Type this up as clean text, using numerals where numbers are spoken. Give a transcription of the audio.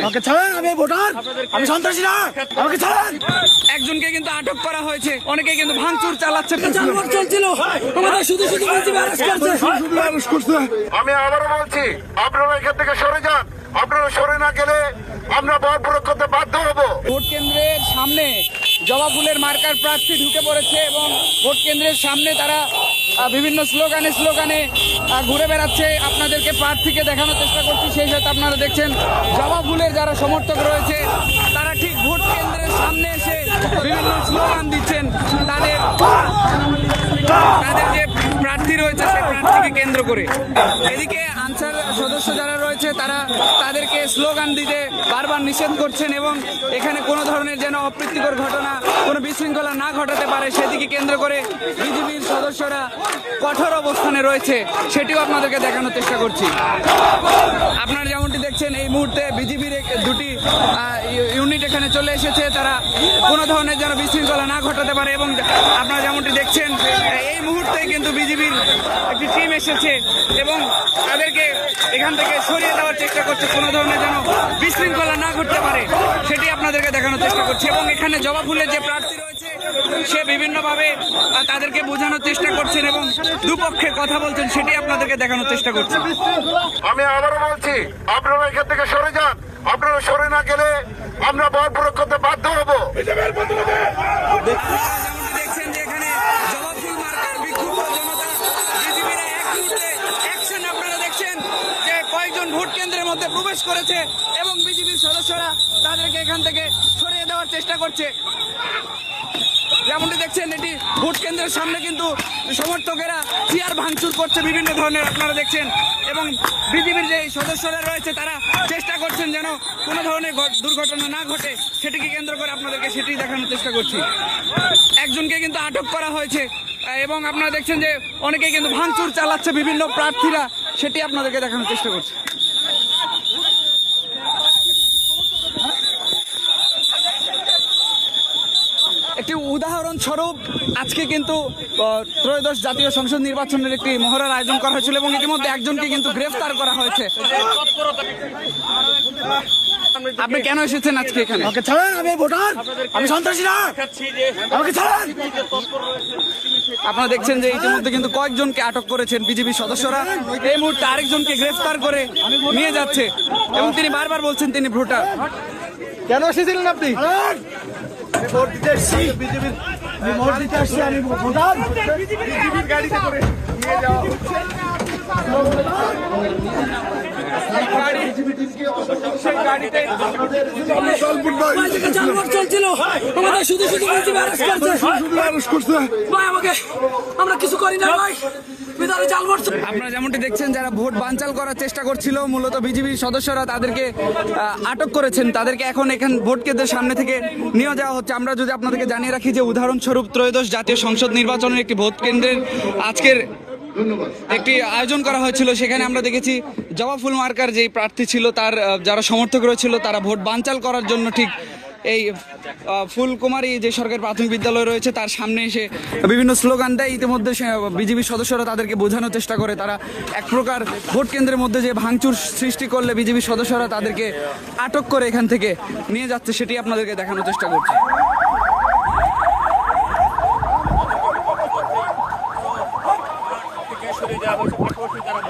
আমাকে ছাড়েন, আমি ভোটার, আমি সন্ত্রাসী না, আমাকে ছাড়েন। একজনকে কিন্তু আটক করা হয়েছে, অনেকে কিন্তু ভাঙচুর চালাচ্ছে। চলছিল আমাদের শুধু শুধু করছে। আমি আবারও বলছি, আপনারা এখান থেকে সরে যান। আপনারা সরে না গেলে আমরা বল প্রয়োগ করতে বাধ্য হব। ভোট কেন্দ্রের সামনে জবা ফুলের মার্কার প্রার্থী ঢুকে পড়েছে এবং ভোট কেন্দ্রের সামনে তারা বিভিন্ন স্লোগানে ঘুরে বেড়াচ্ছে। আপনাদেরকে প্রার্থীকে দেখানোর চেষ্টা করছি, সেই সাথে আপনারা দেখছেন জবা ফুলের যারা সমর্থক রয়েছে তারা ঠিক ভোট কেন্দ্রের সামনে এসে বিভিন্ন স্লোগান দিচ্ছেন তাদের যে প্রার্থী রয়েছে সেই প্রার্থীকে কেন্দ্র করে। এদিকে আনসার সদস্য যারা রয়েছে তারা তাদেরকে স্লোগান দিতে বারবার নিষেধ করছেন এবং এখানে কোনো ধরনের যেন অপ্রীতিকর ঘটনা, কোনো বিশৃঙ্খলা না ঘটাতে পারে সেদিকে কেন্দ্র করে বিজেপির সদস্যরা কঠোর অবস্থানে রয়েছে, সেটিও আপনাদেরকে দেখানোর চেষ্টা করছি। আপনারা যেমনটি দেখছেন এই মুহূর্তে বিজেপির দুটি ইউনিট এখানে চলে এসেছে, তারা কোনো ধরনের যেন বিশৃঙ্খলা না ঘটাতে পারে এবং আপনারা যেমনটি দেখছেন এই মুহূর্তে কিন্তু বিজেপির একটি টিম এসেছে এবং তাদেরকে এখান থেকে সরিয়ে দেওয়ার চেষ্টা করছে, কোনো ধরনের যেন বিশৃঙ্খলা না ঘটতে পারে সেটি আপনাদেরকে দেখানোর চেষ্টা করছে। এবং এখানে জবা ফুলের যে প্রার্থী রয়েছে সে বিভিন্নভাবে তাদেরকে বোঝানোর চেষ্টা করছেন এবং দুপক্ষে কথা বলছেন, সেটি আপনাদেরকে দেখানোর চেষ্টা করছে। আমি আবারও বলছি, আপনারা এখান থেকে সরে যান। আপনারা সরে না গেলে আমরা বল প্রয়োগ করতে বাধ্য হব। দেখছেন যে এখানে জবা ফুল মার্কার বিক্ষুব্ধ জনতা, বিজেপির এক মুহূর্তে অ্যাকশন আপনারা দেখছেন যে কয়েকজন ভোট কেন্দ্রের মধ্যে প্রবেশ করেছে এবং বিজেপির সদস্যরা তাদেরকে এখান থেকে সরিয়ে দেওয়ার চেষ্টা করছে। যেমনটি দেখছেন এটি ভোট কেন্দ্রের সামনে কিন্তু সমর্থকেরা চেয়ার ভাঙচুর করছে বিভিন্ন ধরনের আপনারা দেখছেন এবং বিজেপির যে সদস্যরা রয়েছে তারা চেষ্টা করছেন যেন কোনো ধরনের দুর্ঘটনা না ঘটে, সেটিকে কেন্দ্র করে আপনাদেরকে সেটি দেখানোর চেষ্টা করছি। একজনকে কিন্তু আটক করা হয়েছে এবং আপনারা দেখছেন যে অনেকে কিন্তু ভাঙচুর চালাচ্ছে বিভিন্ন প্রার্থীরা, সেটি আপনাদেরকে দেখানোর চেষ্টা করছে। একটি উদাহরণস্বরূপ আজকে কিন্তু ত্রয়োদশ জাতীয় সংসদ নির্বাচনের একটি মহড়ার আয়োজন করা হয়েছিল এবং ইতিমধ্যে একজনকে কিন্তু গ্রেফতার করা হয়েছে। আপনি কেন এসেছেন আজকে এখানে? আমাকে ছাড়েন, আমি ভোটার, আমি সন্ত্রাসী না, আমাকে ছাড়েন। আপনারা দেখছেন যে ইতিমধ্যে কিন্তু কয়েকজনকে আটক করেছেন বিজেপি সদস্যরা, এই মুহূর্তে আরেকজনকে গ্রেফতার করে নিয়ে যাচ্ছে এবং তিনি বারবার বলছেন তিনি ভোটার। কেন এসেছিলেন আপনি? ভোট দিতে এসেছি, বিজেপির ভোট দিতে এসেছি, আমি ভোটার। বিজেপির গাড়িতে করে নিয়ে যাওয়া হচ্ছে। চলছিল আমাদের শুধু শুধু আমরা কিছু করি না ভাই। আপনারা যেমনটি দেখছেন যারা ভোট বানচাল করার চেষ্টা করছিল মূলত বিজেপির সদস্যরা তাদেরকে আটক করেছেন, তাদেরকে এখন এখানে ভোট কেন্দ্রের সামনে থেকে নিয়ে যাওয়া হচ্ছে। আমরা যদি আপনাদেরকে জানিয়ে রাখি যে উদাহরণস্বরূপ ত্রয়োদশ জাতীয় সংসদ নির্বাচনের একটি ভোট কেন্দ্রের আজকের একটি আয়োজন করা হয়েছিল, সেখানে আমরা দেখেছি জবা ফুল মার্কার যেই প্রার্থী ছিল তার যারা সমর্থক রয়েছিল তারা ভোট বানচাল করার জন্য ঠিক এই ফুলকুমারী যে সরকারি প্রাথমিক বিদ্যালয় রয়েছে তার সামনে এসে বিভিন্ন স্লোগান দেয়। ইতিমধ্যে বিজেপির সদস্যরা তাদেরকে বোঝানোর চেষ্টা করে তারা এক প্রকার ভোট কেন্দ্রের মধ্যে যে ভাঙচুর সৃষ্টি করলে বিজেপির সদস্যরা তাদেরকে আটক করে এখান থেকে নিয়ে যাচ্ছে, সেটি আপনাদেরকে দেখানোর চেষ্টা করছে। যাওয়া হয়েছে, পাশাপাশি যারা